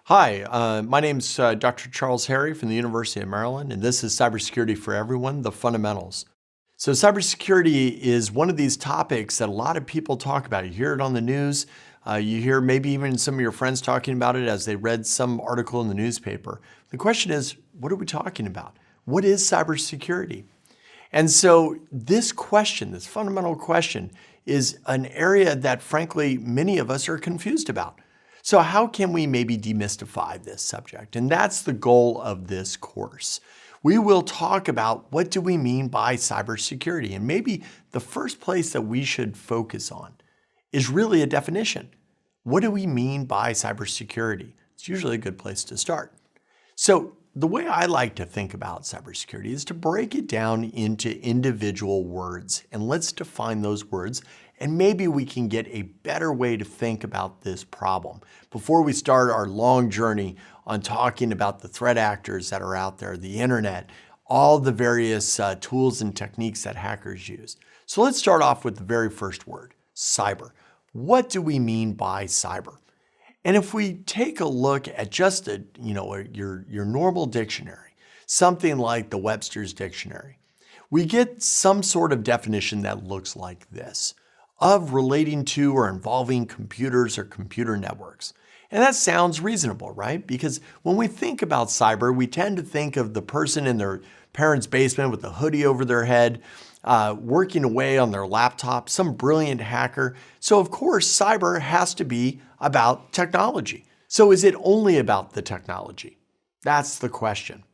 Hi, my name's Dr. Charles Harry from the University of Maryland, and this is Cybersecurity for Everyone, the Fundamentals. So cybersecurity is one of these topics that a lot of people talk about. You hear it on the news. You hear maybe even some of your friends talking about it as they read some article in the newspaper. The question is, what are we talking about? What is cybersecurity? And so this question, this fundamental question, is an area that frankly many of us are confused about. So how can we maybe demystify this subject? And that's the goal of this course. We will talk about what do we mean by cybersecurity, and maybe the first place that we should focus on is really a definition. What do we mean by cybersecurity? It's usually a good place to start. So the way I like to think about cybersecurity is to break it down into individual words, and let's define those words, and maybe we can get a better way to think about this problem before we start our long journey on talking about the threat actors that are out there, the internet, all the various tools and techniques that hackers use. So let's start off with the very first word, cyber. What do we mean by cyber? And if we take a look at just your normal dictionary, something like the Webster's Dictionary, we get some sort of definition that looks like this: of relating to or involving computers or computer networks. And that sounds reasonable, right? Because when we think about cyber, we tend to think of the person in their parents' basement with a hoodie over their head, working away on their laptop, some brilliant hacker. So of course, cyber has to be about technology. So is it only about the technology? That's the question.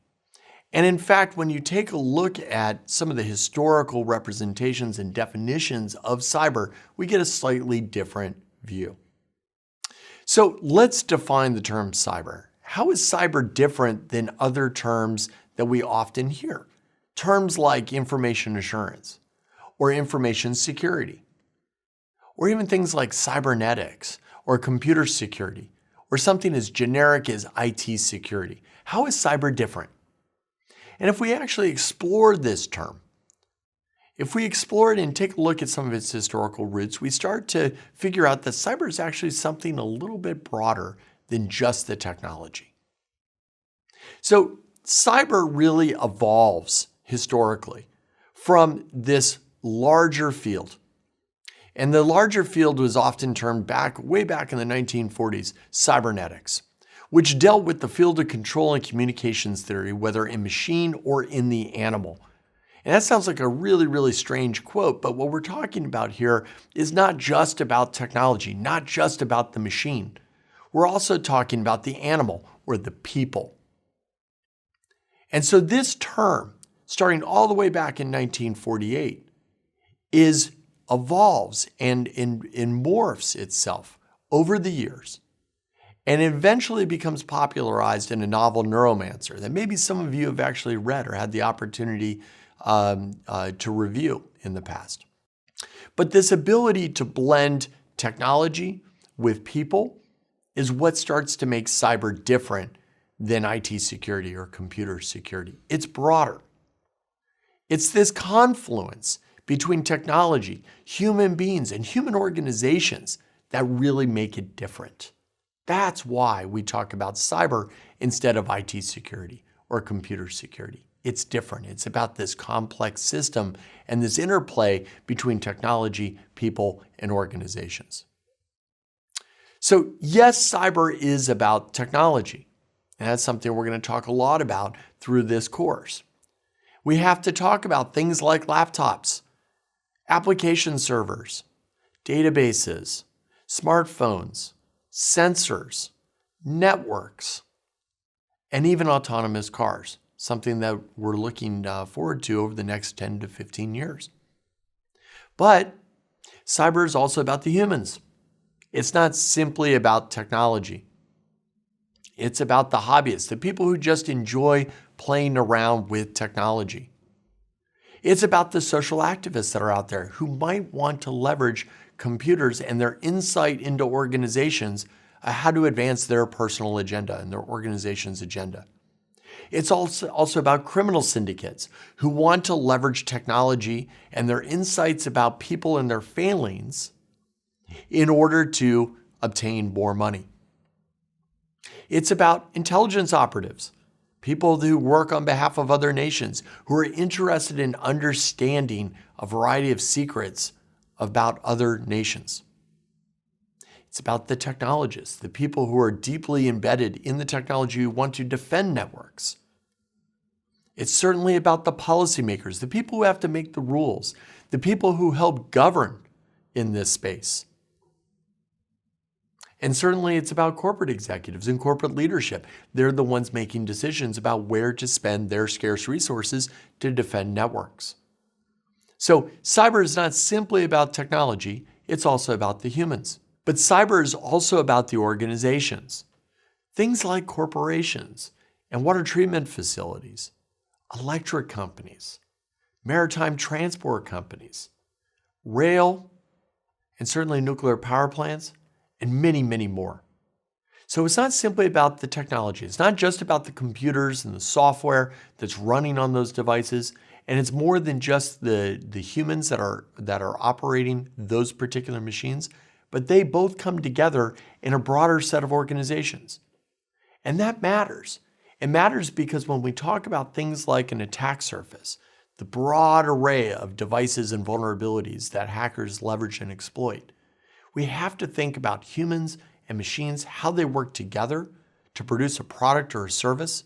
And in fact, when you take a look at some of the historical representations and definitions of cyber, we get a slightly different view. So let's define the term cyber. How is cyber different than other terms that we often hear? Terms like information assurance or information security, or even things like cybernetics or computer security, or something as generic as IT security. How is cyber different? And if we actually explore this term, if we explore it and take a look at some of its historical roots, we start to figure out that cyber is actually something a little bit broader than just the technology. So cyber really evolves historically from this larger field. And the larger field was often termed way back in the 1940s, cybernetics, which dealt with the field of control and communications theory, whether in machine or in the animal. And that sounds like a really, really strange quote, but what we're talking about here is not just about technology, not just about the machine. We're also talking about the animal or the people. And so this term, starting all the way back in 1948, evolves and morphs itself over the years, and eventually becomes popularized in a novel, Neuromancer, that maybe some of you have actually read or had the opportunity to review in the past. But this ability to blend technology with people is what starts to make cyber different than IT security or computer security. It's broader. It's this confluence between technology, human beings, and human organizations that really make it different. That's why we talk about cyber instead of IT security or computer security. It's different. It's about this complex system and this interplay between technology, people, and organizations. So yes, cyber is about technology. And that's something we're going to talk a lot about through this course. We have to talk about things like laptops, application servers, databases, smartphones, sensors, networks, and even autonomous cars, something that we're looking forward to over the next 10 to 15 years. But cyber is also about the humans. It's not simply about technology. It's about the hobbyists, the people who just enjoy playing around with technology. It's about the social activists that are out there who might want to leverage computers and their insight into organizations how to advance their personal agenda and their organization's agenda. It's also about criminal syndicates who want to leverage technology and their insights about people and their failings in order to obtain more money. It's about intelligence operatives, people who work on behalf of other nations, who are interested in understanding a variety of secrets about other nations. It's about the technologists, the people who are deeply embedded in the technology who want to defend networks. It's certainly about the policymakers, the people who have to make the rules, the people who help govern in this space. And certainly it's about corporate executives and corporate leadership. They're the ones making decisions about where to spend their scarce resources to defend networks. So cyber is not simply about technology, it's also about the humans. But cyber is also about the organizations. Things like corporations and water treatment facilities, electric companies, maritime transport companies, rail, and certainly nuclear power plants, and many, many more. So it's not simply about the technology. It's not just about the computers and the software that's running on those devices. And it's more than just the humans that are operating those particular machines, but they both come together in a broader set of organizations. And that matters. It matters because when we talk about things like an attack surface, the broad array of devices and vulnerabilities that hackers leverage and exploit, we have to think about humans and machines, how they work together to produce a product or a service.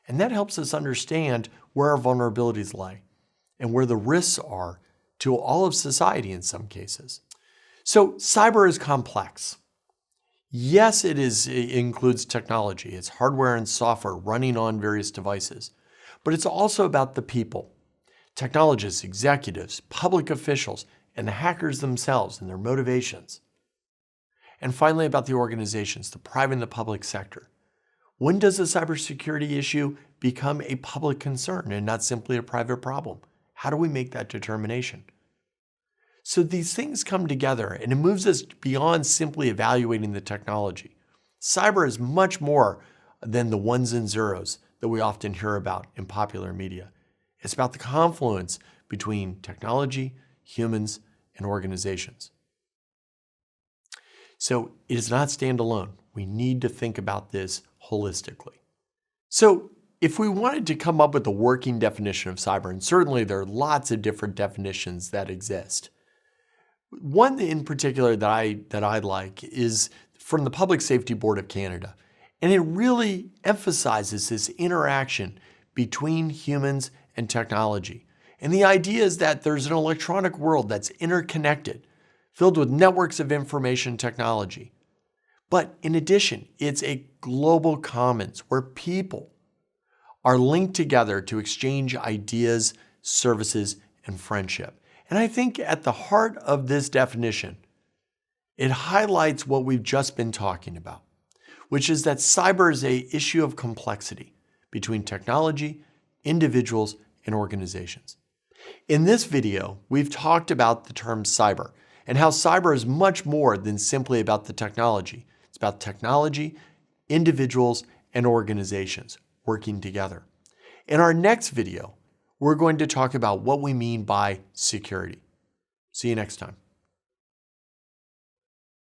And that helps us understand where our vulnerabilities lie and where the risks are to all of society in some cases. So cyber is complex. Yes, it includes technology. It's hardware and software running on various devices. But it's also about the people, technologists, executives, public officials, and the hackers themselves and their motivations. And finally, about the organizations, the private and the public sector. When does a cybersecurity issue become a public concern and not simply a private problem? How do we make that determination? So these things come together and it moves us beyond simply evaluating the technology. Cyber is much more than the ones and zeros that we often hear about in popular media. It's about the confluence between technology, humans, and organizations. So it does not stand alone. We need to think about this holistically. So if we wanted to come up with a working definition of cyber, and certainly there are lots of different definitions that exist, one in particular that I like is from the Public Safety Board of Canada. And it really emphasizes this interaction between humans and technology. And the idea is that there's an electronic world that's interconnected, filled with networks of information technology. But in addition, it's a global commons where people are linked together to exchange ideas, services, and friendship. And I think at the heart of this definition, it highlights what we've just been talking about, which is that cyber is an issue of complexity between technology, individuals, and organizations. In this video, we've talked about the term cyber and how cyber is much more than simply about the technology. It's about technology, individuals, and organizations working together. In our next video, we're going to talk about what we mean by security. See you next time.